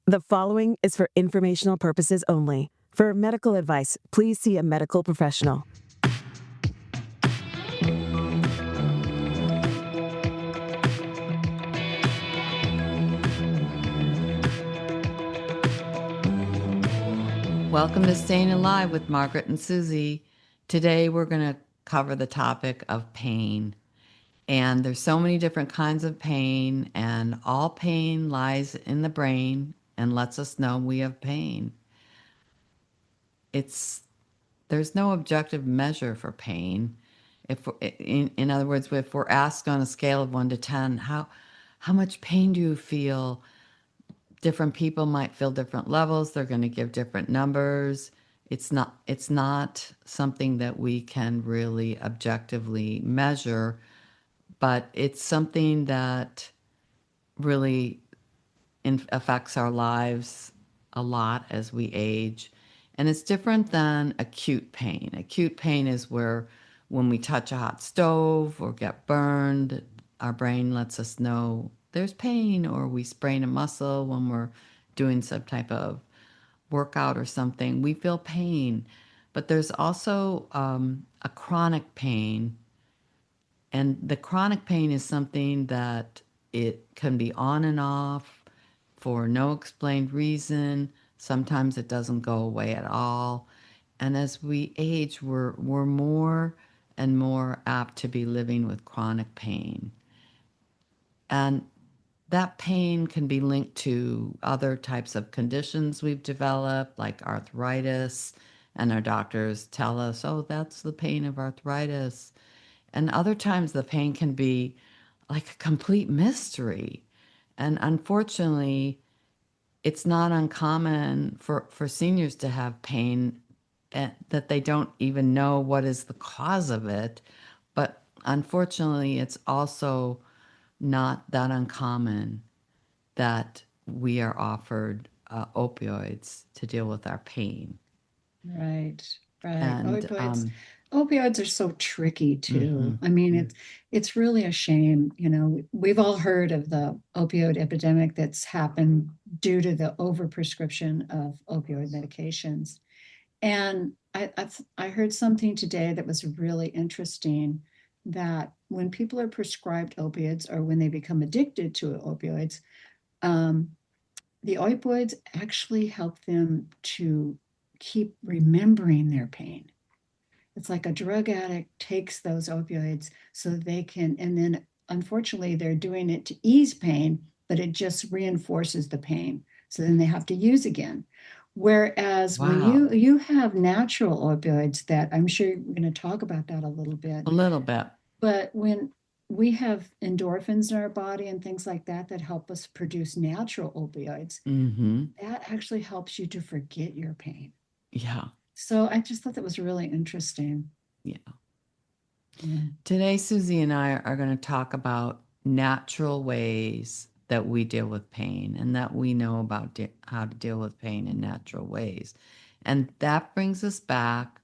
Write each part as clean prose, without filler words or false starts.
The following is for informational purposes only. For medical advice, please see a medical professional. Welcome to Staying Alive with Margaret and Susy. Today we're going to cover the topic of pain. And there's so many different kinds of pain, and all pain lies in the brain and lets us know we have pain. There's no objective measure for pain. In other words, if we're asked on a scale of 1 to 10, how much pain do you feel? Different people might feel different levels. They're going to give different numbers. It's not something that we can really objectively measure, but it's something that really affects our lives a lot as we age. And it's different than acute pain. Acute pain is where when we touch a hot stove or get burned, our brain lets us know there's pain, or we sprain a muscle when we're doing some type of workout or something. We feel pain. But there's also a chronic pain. And the chronic pain is something that it can be on and off for no explained reason. Sometimes it doesn't go away at all. And as we age, we're more and more apt to be living with chronic pain. And that pain can be linked to other types of conditions we've developed, like arthritis. And our doctors tell us, oh, that's the pain of arthritis. And other times the pain can be like a complete mystery. And unfortunately, it's not uncommon for seniors to have pain that they don't even know what is the cause of it. But unfortunately, it's also not that uncommon that we are offered opioids to deal with our pain. Right, right. And Opioids are so tricky too. mhm, I mean, it's really a shame. We've all heard of the opioid epidemic that's happened due to the overprescription of opioid medications. And I heard something today that was really interesting, that when people are prescribed opioids or when they become addicted to opioids, um, the opioids actually help them to keep remembering their pain. It's like a drug addict takes those opioids so they can, and then unfortunately, they're doing it to ease pain, but it just reinforces the pain. So then they have to use again. Whereas when wow, you have natural opioids, that I'm sure we're going to talk about that a little bit, a little bit. but when we have endorphins in our body and things like that that help us produce natural opioids, Mm-hmm. that actually helps you to forget your pain. Yeah, So I just thought that was really interesting. yeah. Yeah. Today, Susie and I are going to talk about natural ways that we deal with pain and that we know about how to deal with pain in natural ways. And that brings us back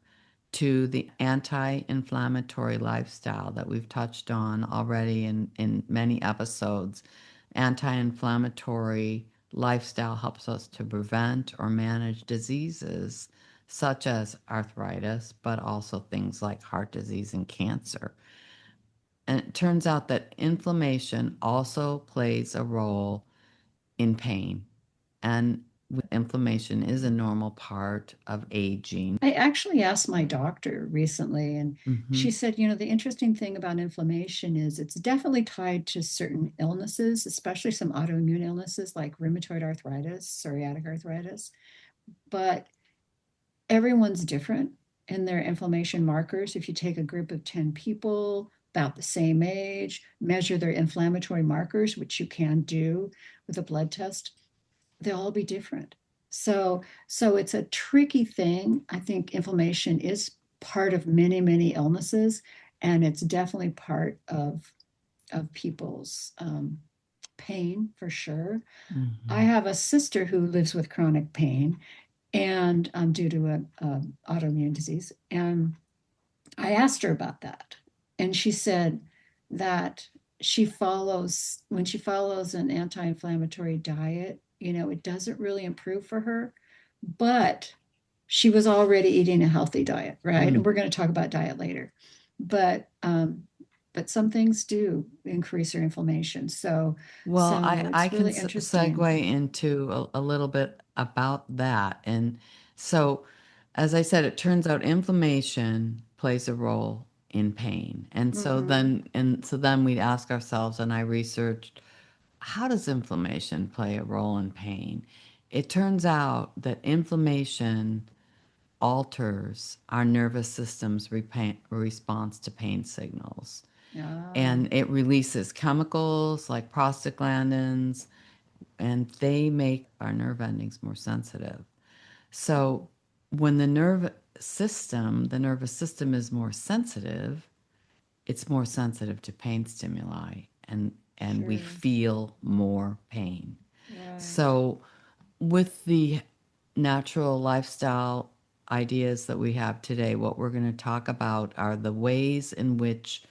to the anti inflammatory lifestyle that we've touched on already in many episodes. Anti inflammatory lifestyle helps us to prevent or manage diseases such as arthritis, but also things like heart disease and cancer. And it turns out that inflammation also plays a role in pain. And inflammation is a normal part of aging. I actually asked my doctor recently, and Mm-hmm. she said, the interesting thing about inflammation is it's definitely tied to certain illnesses, especially some autoimmune illnesses like rheumatoid arthritis, psoriatic arthritis. But everyone's different in their inflammation markers. If you take a group of 10 people about the same age, measure their inflammatory markers, which you can do with a blood test, they'll all be different. So it's a tricky thing. I think inflammation is part of many, many illnesses, and it's definitely part of people's pain for sure. I Mm-hmm. have a sister who lives with chronic pain, and due to a autoimmune disease. And I asked her about that, and she said that when she follows an anti-inflammatory diet, it doesn't really improve for her, but she was already eating a healthy diet, right? And we're going to talk about diet later. But some things do increase your inflammation. So Well, I it's can really interesting. segue into a little bit about that. And so, as I said, it turns out inflammation plays a role in pain. And so then we'd ask ourselves, and I researched, how does inflammation play a role in pain? It turns out that inflammation alters our nervous system's response to pain signals. Ah, And it releases chemicals like prostaglandins, and they make our nerve endings more sensitive. So when the nervous system is more sensitive, it's more sensitive to pain stimuli, and we sure. feel more pain. Right. So with the natural lifestyle ideas that we have today, what we're going to talk about are the ways in which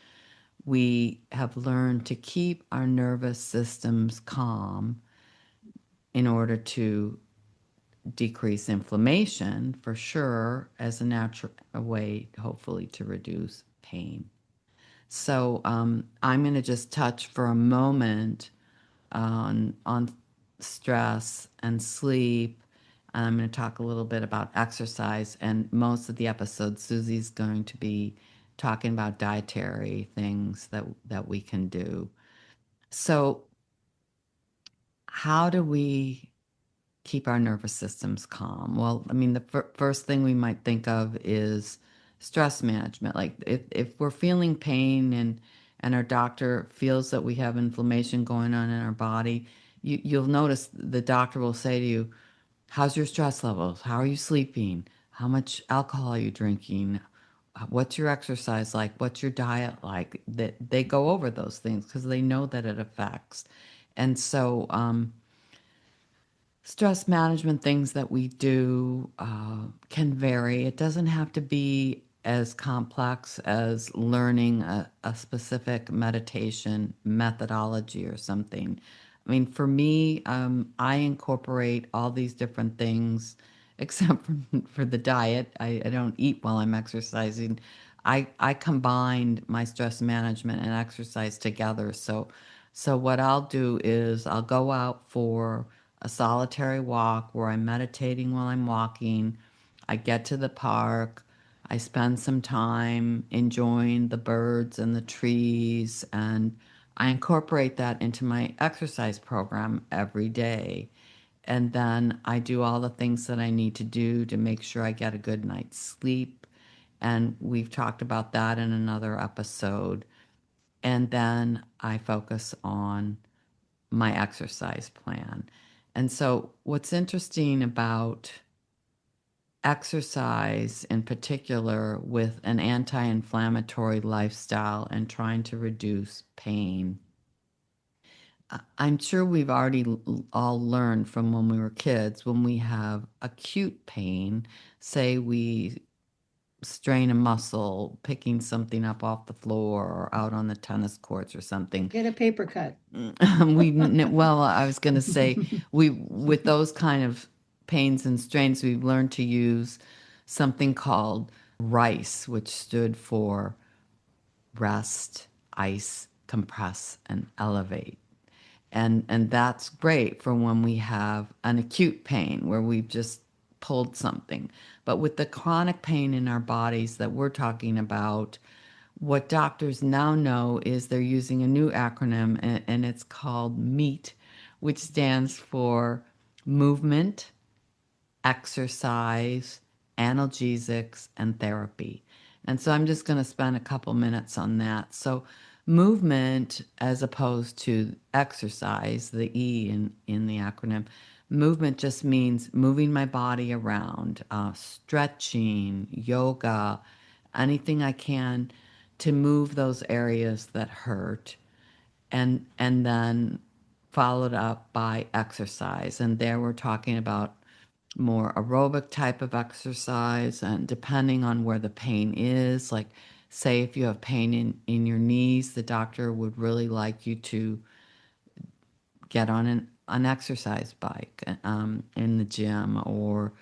we have learned to keep our nervous systems calm in order to decrease inflammation, for sure, as a natural way, hopefully, to reduce pain. So I'm going to just touch for a moment on stress and sleep. And I'm going to talk a little bit about exercise. And most of the episodes, Susie's going to be talking about dietary things that we can do. So, how do we keep our nervous systems calm? Well, I mean, the first thing we might think of is stress management. Like if we're feeling pain and our doctor feels that we have inflammation going on in our body, you'll notice the doctor will say to you, how's your stress levels? How are you sleeping? How much alcohol are you drinking? What's your exercise like? What's your diet like? That they go over those things because they know that it affects. And so, stress management things that we do can vary. It doesn't have to be as complex as learning a specific meditation methodology or something. I mean, for me, I incorporate all these different things, except for the diet. I don't eat while I'm exercising. I combined my stress management and exercise together. So what I'll do is I'll go out for a solitary walk where I'm meditating while I'm walking. I get to the park. I spend some time enjoying the birds and the trees, and I incorporate that into my exercise program every day. And then I do all the things that I need to do to make sure I get a good night's sleep. And we've talked about that in another episode. And then I focus on my exercise plan. And so, what's interesting about exercise in particular with an anti inflammatory lifestyle and trying to reduce pain, I'm sure we've already all learned from when we were kids, when we have acute pain, say we strain a muscle picking something up off the floor or out on the tennis courts or something. Get a paper cut. Well, I was going to say we with those kind of pains and strains, we've learned to use something called RICE, which stood for rest, ice, compress, and elevate. And that's great for when we have an acute pain where we've just pulled something. But with the chronic pain in our bodies that we're talking about, what doctors now know is they're using a new acronym, and it's called MEAT, which stands for movement, exercise, analgesics, and therapy. And so I'm just going to spend a couple minutes on that. So, movement, as opposed to exercise, the E in the acronym, movement just means moving my body around, stretching, yoga, anything I can to move those areas that hurt, and then followed up by exercise. And there we're talking about more aerobic type of exercise, and depending on where the pain is, like say if you have pain in your knees, the doctor would really like you to get on an exercise bike in the gym, or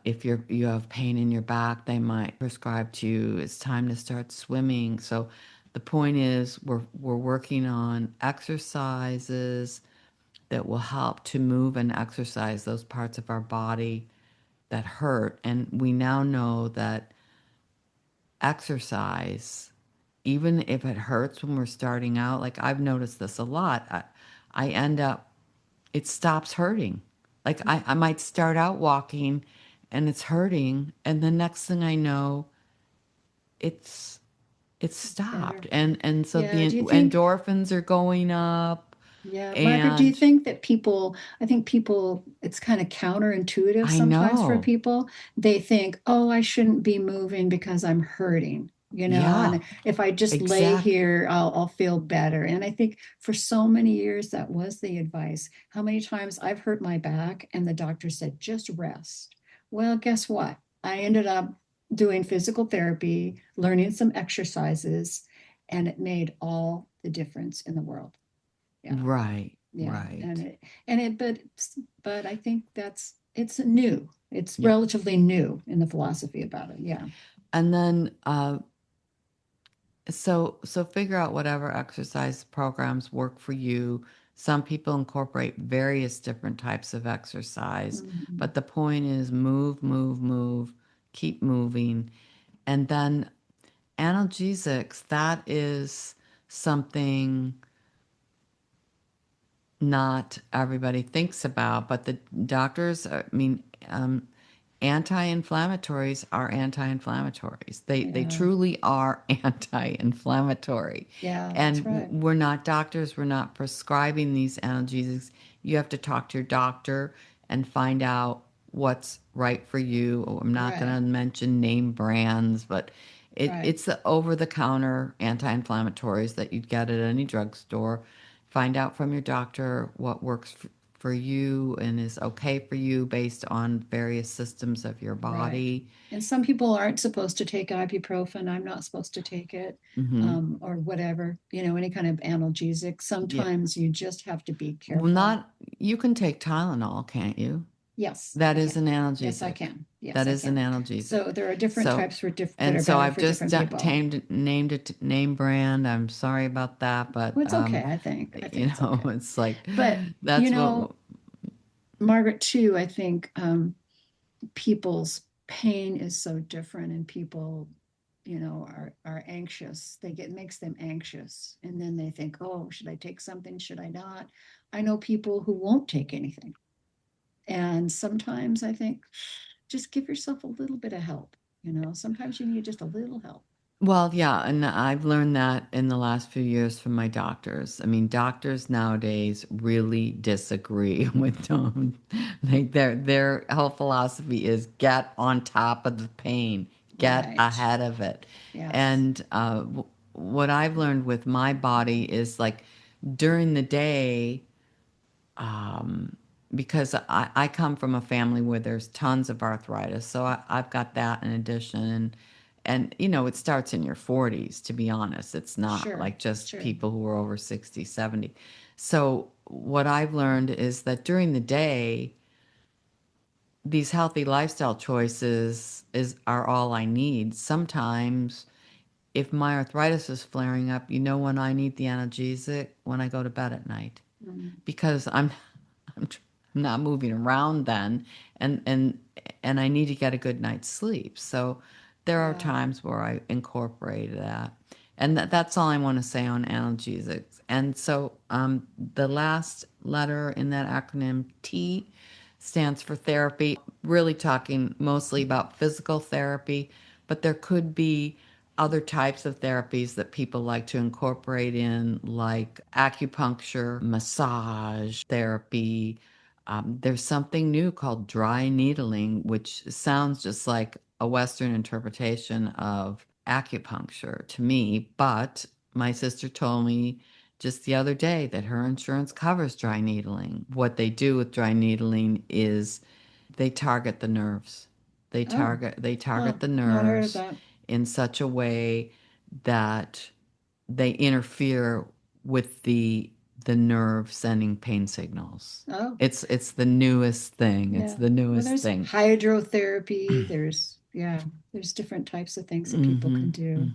if you have pain in your back, they might prescribe to you, it's time to start swimming. So the point is we're working on exercises that will help to move and exercise those parts of our body that hurt. And we now know that exercise, even if it hurts when we're starting out, like I've noticed this a lot, I end up, it stops hurting. Like I might start out walking and it's hurting, and the next thing I know, it's it's Better. stopped. And so Yeah. the Do you think, endorphins are going up. yeah, Margaret, do you And think that people, I think people, it's kind of counterintuitive I sometimes for know. people. They think, oh, I shouldn't be moving because I'm hurting, Yeah, and if I just lay exactly. here, I'll feel better. And I think for so many years, that was the advice. How many times I've hurt my back and the doctor said, just rest. Well, guess what? I ended up doing physical therapy, learning some exercises, and it made all the difference in the world. Yeah. Right, Yeah, right. but I think it's new. It's Yeah. relatively new in the philosophy about it. Yeah. And then so figure out whatever exercise programs work for you. Some people incorporate various different types of exercise, Mhm. but the point is move, move, move, keep moving. And then analgesics, that is something not everybody thinks about, but the doctors, I mean, anti-inflammatories are anti-inflammatories. They Yeah. truly are anti-inflammatory. Yeah, that's And right. we're not doctors, we're not prescribing these analgesics. You have to talk to your doctor and find out what's right for you. Oh, I'm not going Right. to mention name brands, but Right. it's the over-the-counter anti-inflammatories that you'd get at any drugstore. Find out from your doctor what works for you and is okay for you based on various systems of your Right. body. And some people aren't supposed to take ibuprofen. I'm not supposed to take it, Hmm. or whatever, any kind of analgesic. Yeah. Sometimes you just have to be Well, careful. not, you can take Tylenol, can't you? Yes, That I is can. an Yes, I analgesic. can. Yes, That I is an can. analgesic. So there are different So, types that and are so better I've for just different people. named it name brand. I'm sorry about that, but Well, it's okay, I think. I think it's okay. it's like But, you that's what. know, Margaret, too, I think people's pain is so different, and people, are anxious. Makes them anxious. And then they think, oh, should I take something? Should I not? I know people who won't take anything. And sometimes I think just give yourself a little bit of help. Sometimes you need just a little help. Well, yeah, and I've learned that in the last few years from my doctors. I mean, doctors nowadays really disagree with them. Like their whole philosophy is get on top of the pain, get Right. ahead of it. Yes. And what I've learned with my body is like during the day, because I come from a family where there's tons of arthritis. So I've got that in addition. And, it starts in your 40s, to be honest. It's not Sure. like just Sure. people who are over 60, 70. So what I've learned is that during the day, these healthy lifestyle choices are all I need. Sometimes if my arthritis is flaring up, when I need the analgesic when I go to bed at night Mm. because I'm not moving around then, and and I need to get a good night's sleep. So there are Yeah. times where I incorporate that, and that's all I want to say on analgesics. And so the last letter in that acronym T stands for therapy. Really talking mostly about physical therapy, but there could be other types of therapies that people like to incorporate in, like acupuncture, massage therapy. There's something new called dry needling, which sounds just like a Western interpretation of acupuncture to me. But my sister told me just the other day that her insurance covers dry needling. What they do with dry needling is they target the nerves. Oh, They huh. target the Not heard of nerves that. in such a way that they interfere with the the nerve sending pain signals. Oh, It's the newest thing. It's yeah. the Well, newest there's thing. hydrotherapy. There's different types of things that people can do.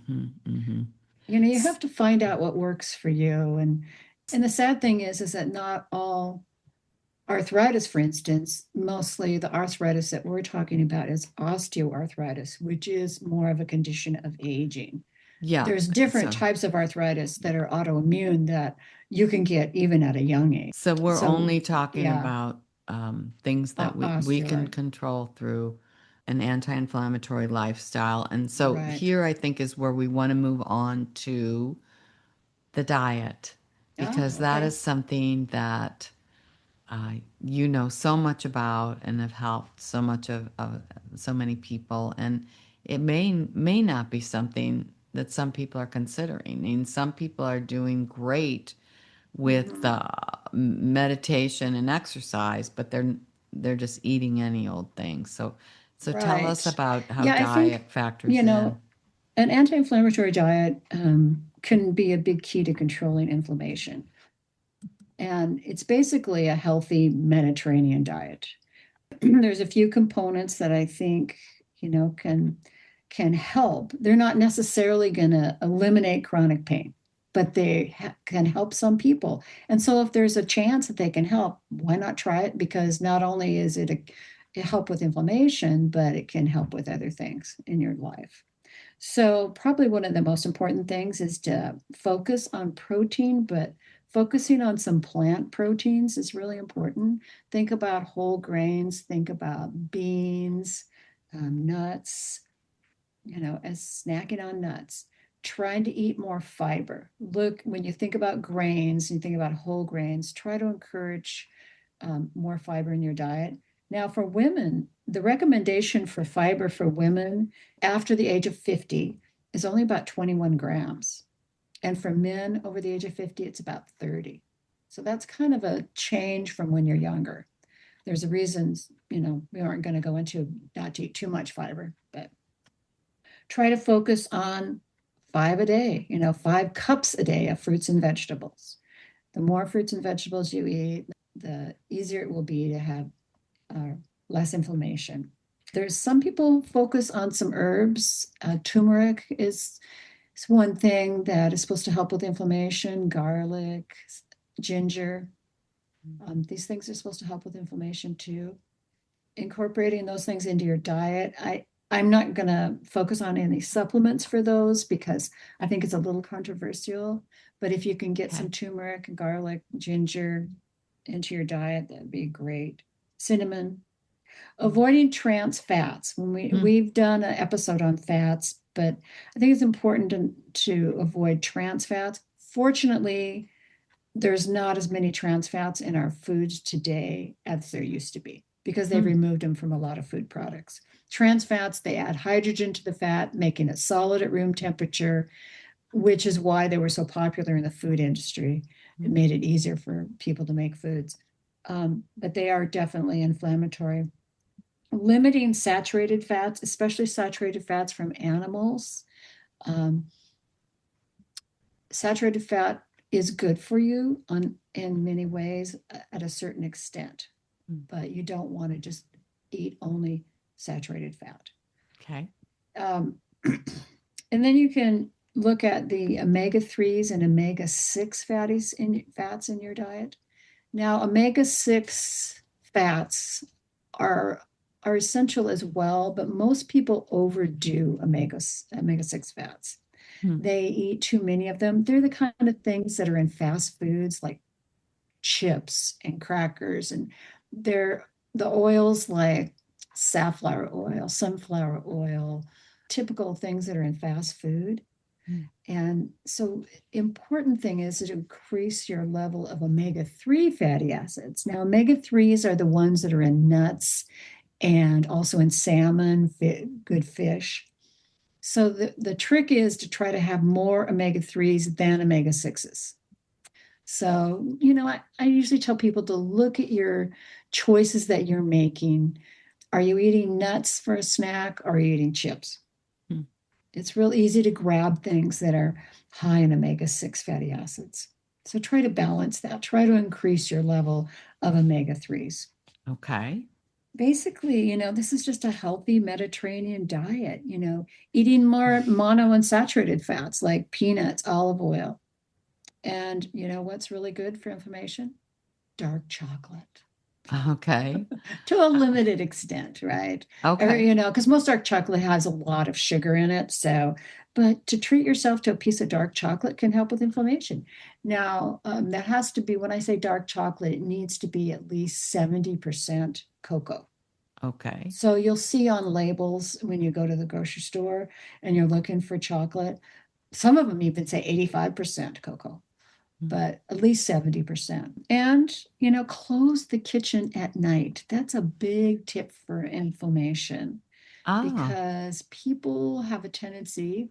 You have to find out what works for you. And the sad thing is that not all arthritis, for instance, mostly the arthritis that we're talking about is osteoarthritis, which is more of a condition of aging. Yeah. There's different types of arthritis that are autoimmune that you can get even at a young age. So we're only talking about things that we can Osteoarthritis. control through an anti-inflammatory lifestyle. And so Right. here I think is where we want to move on to the diet, because that okay. is something that you know so much about and have helped so much of so many people. And it may not be something that some people are considering. I mean, some people are doing great with meditation and exercise, but they're just eating any old thing. So tell us Right. about how Yeah, I diet think, factors in. an anti-inflammatory diet can be a big key to controlling inflammation. And it's basically a healthy Mediterranean diet. There's a few components that I think, can help. They're not necessarily going to eliminate chronic pain, but they can help some people. And so if there's a chance that they can help, why not try it? Because not only is it a help with inflammation, but it can help with other things in your life. So probably one of the most important things is to focus on protein, but focusing on some plant proteins is really important. Think about whole grains, think about beans, nuts, as snacking on nuts. Trying to eat more fiber. Look, when you think about grains, you think about whole grains, try to encourage more fiber in your diet. Now, for women, the recommendation for fiber for women after the age of 50 is only about 21 grams. And for men over the age of 50, it's about 30. So that's kind of a change from when you're younger. There's a reason, we aren't going to go into not to eat too much fiber, but try to focus on 5 a day, 5 cups a day of fruits and vegetables. The more fruits and vegetables you eat, the easier it will be to have less inflammation. There's some people focus on some herbs. Turmeric is one thing that is supposed to help with inflammation. Garlic, ginger. These things are supposed to help with inflammation too. Incorporating those things into your diet. I'm not going to focus on any supplements for those because I think it's a little controversial. But if you can get some turmeric, garlic, ginger into your diet, that'd be great. Cinnamon. Avoiding trans fats. When we've done an episode on fats, but I think it's important to avoid trans fats. Fortunately, there's not as many trans fats in our foods today as there used to be because they've removed them from a lot of food products. Trans fats, they add hydrogen to the fat, making it solid at room temperature, which is why they were so popular in the food industry. It made it easier for people to make foods. But they are definitely inflammatory. Limiting saturated fats, especially saturated fats from animals. Saturated fat is good for you in many ways at a certain extent, but you don't want to just eat only saturated fat. Okay. And then you can look at the omega-3s and omega-6 fats in your diet. Now, omega-6 fats are essential as well, but most people overdo omega-6 fats. They eat too many of them. They're the kind of things that are in fast foods like chips and crackers, and they're the oils like safflower oil, sunflower oil, typical things that are in fast food. And so important thing is to increase your level of omega-3 fatty acids. Now, omega-3s are the ones that are in nuts and also in salmon, good fish. So the trick is to try to have more omega-3s than omega-6s. So, I usually tell people to look at your choices that you're making. Are you eating nuts for a snack or are you eating chips? It's real easy to grab things that are high in omega-6 fatty acids. So try to balance that. Try to increase your level of omega-3s. Okay. Basically, this is just a healthy Mediterranean diet, eating more monounsaturated fats like peanuts, olive oil. And what's really good for inflammation? Dark chocolate. Okay. To a limited extent, right? Okay. Because most dark chocolate has a lot of sugar in it. So, but to treat yourself to a piece of dark chocolate can help with inflammation. Now, that has to be, when I say dark chocolate, it needs to be at least 70% cocoa. Okay. So you'll see on labels when you go to the grocery store and you're looking for chocolate, some of them even say 85% cocoa, but at least 70%. And, close the kitchen at night. That's a big tip for inflammation Ah, because people have a tendency,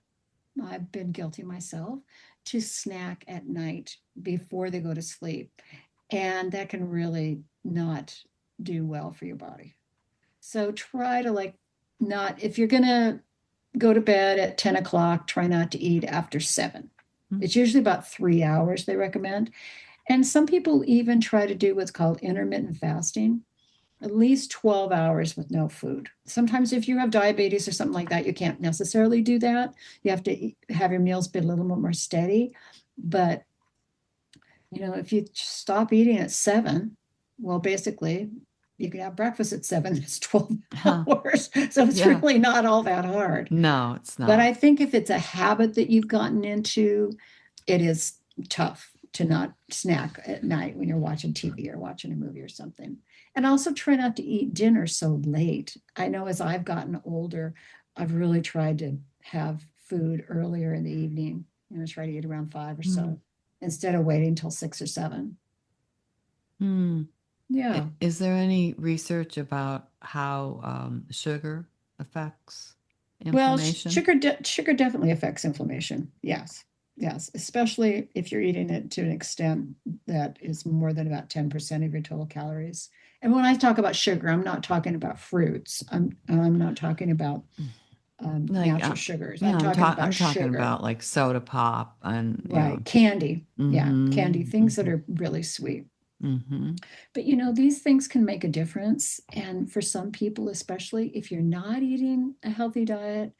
I've been guilty myself, to snack at night before they go to sleep. And that can really not do well for your body. So try to not, if you're going to go to bed at 10 o'clock, try not to eat after 7. It's usually about 3 hours they recommend. And some people even try to do what's called intermittent fasting, at least 12 hours with no food. Sometimes if you have diabetes or something like that, you can't necessarily do that. You have to have your meals be a little bit more steady. But, if you stop eating at 7, well, basically, you can have breakfast at 7, it's 12 hours. So it's yeah. really not all that hard. No, it's But not. I think if it's a habit that you've gotten into, it is tough to not snack at night when you're watching TV or watching a movie or something. And also try not to eat dinner so late. I know as I've gotten older, I've really tried to have food earlier in the evening, try to eat around 5 or so instead of waiting until 6 or 7. Yeah. Is there any research about how sugar affects Well, inflammation? sugar definitely affects inflammation. Yes. Yes, especially if you're eating it to an extent that is more than about 10% of your total calories. And when I talk about sugar, I'm not talking about fruits. I'm not talking about natural sugars. Yeah, I'm talking about I'm talking sugar. about like soda pop and Right. Candy. Yeah. Candy, things that mm-hmm, are really sweet. mm-hmm. But these things can make a difference. And for some people, especially if you're not eating a healthy diet,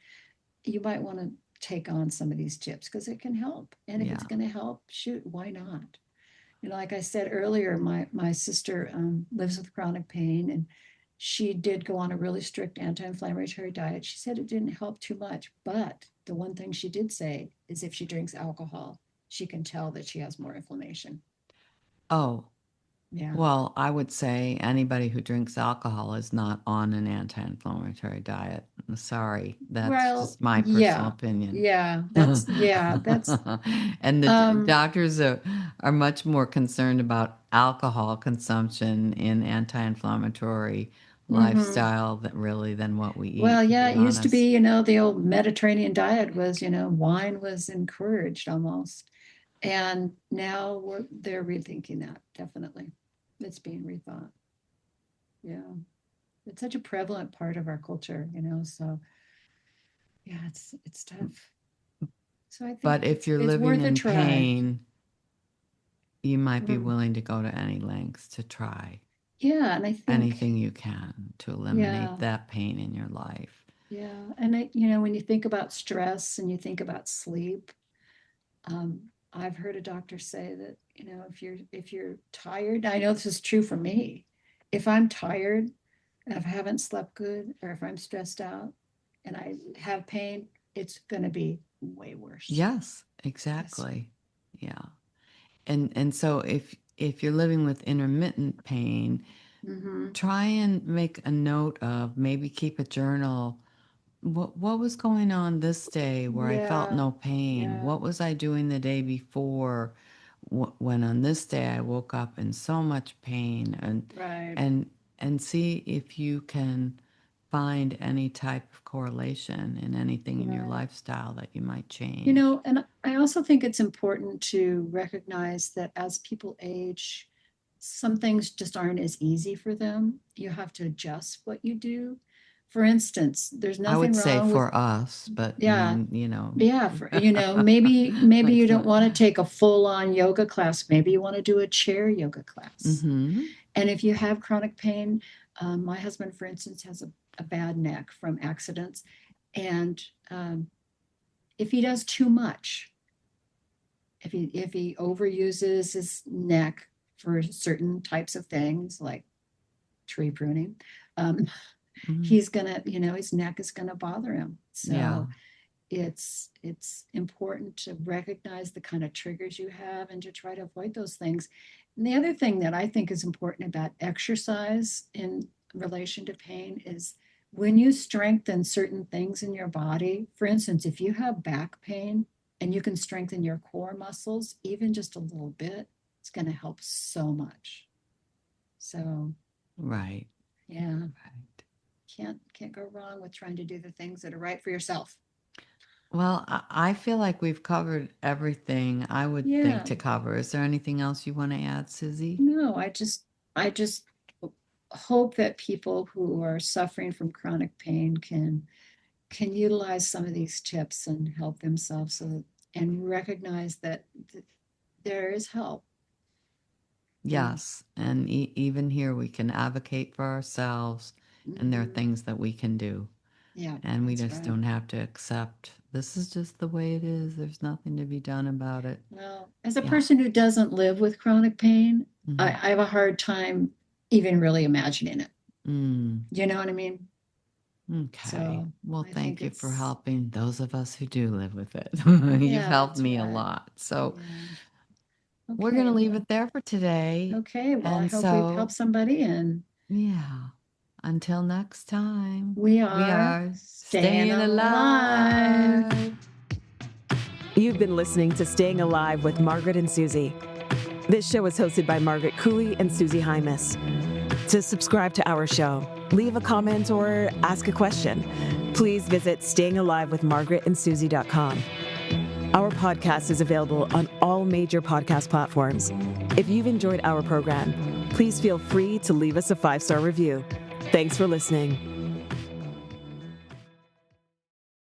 you might want to take on some of these tips because it can help. And if Yeah. it's going to help, shoot, why not? Like I said earlier, my sister lives with chronic pain, and she did go on a really strict anti-inflammatory diet. She said it didn't help too much, but the one thing she did say is if she drinks alcohol, she can tell that she has more inflammation. Oh, Yeah. well, I would say anybody who drinks alcohol is not on an anti-inflammatory diet. I'm sorry, that's Well, just my personal yeah. opinion. That's And the um doctors are much more concerned about alcohol consumption in anti-inflammatory mhm. lifestyle than what we Well, eat, to yeah, be it used to honest. be, the old Mediterranean diet was, wine was encouraged almost. And now they're rethinking that, definitely. It's being rethought. Yeah. It's such a prevalent part of our culture, so yeah, it's tough. So I think But if you're it's living worth a in try. pain, you might be Mm. willing to go to any lengths to try Yeah, and I think, anything you can to eliminate yeah, that pain in your life. yeah. And when you think about stress and you think about sleep, Um, I've heard a doctor say that, if you're tired, I know this is true for me. If I'm tired and if I haven't slept good or if I'm stressed out and I have pain, it's going to be way worse. Yes, Yes. exactly. Yeah. And so if you're living with intermittent pain, Mm-hmm. try and make a note of, maybe keep a journal. What was going on this day where I felt Yeah. no pain? Yeah. What was I doing the day before when on this day I woke up in so much pain? Right. And and see if you can find any type of correlation in anything in your Right. lifestyle that you might change. And I also think it's important to recognize that as people age, some things just aren't as easy for them. You have to adjust what you do. For instance, there's I would nothing say wrong with, for us, but yeah, I maybe like you don't that. want to take a full-on yoga class. Maybe you want to do a chair yoga class. Mm-hmm. And if you have chronic pain, my husband, for instance, has a bad neck from accidents. And if he does too much, if he overuses his neck for certain types of things like tree pruning, Mm-hmm. he's gonna, his neck is gonna bother him. Yeah. So it's important to recognize the kind of triggers you have and to try to avoid those things. And the other thing that I think is important about exercise in relation to pain is when you strengthen certain things in your body. For instance, if you have back pain and you can strengthen your core muscles even just a little bit, it's going to help so much. So Right. yeah, Right. can't go wrong with trying to do the things that are right for yourself. Well, I feel like we've covered everything I would think Yeah. to cover. Is there anything else you want to add, Susie? No, I just hope that people who are suffering from chronic pain can utilize some of these tips and help themselves and recognize that there is help. Yes. And even here, we can advocate for ourselves, and there are Mhm. things that we can do. Yeah, And we that's just right. don't have to accept this is just the way it is. There's nothing to be done about it. Well, as a Yeah. person who doesn't live with chronic pain, Mhm. I have a hard time even really imagining it. Mm. You know what I mean? Okay. So Well, I thank think you for it's, helping those of us who do live with it. You've yeah, helped that's me a right. lot. So Yeah. we're going to Okay. leave it there for today. Okay. Well, I And hope we've so, helped somebody, and yeah, until next time, we we are are staying staying alive. alive. You've been listening to Staying Alive with Margaret and Susy. This show is hosted by Margaret Cooley and Susy Hymas. To subscribe to our show, leave a comment or ask a question, please visit stayingalivewithmargaretandsusy.com. Our podcast is available on all major podcast platforms. If you've enjoyed our program, please feel free to leave us a 5-star review. Thanks for listening.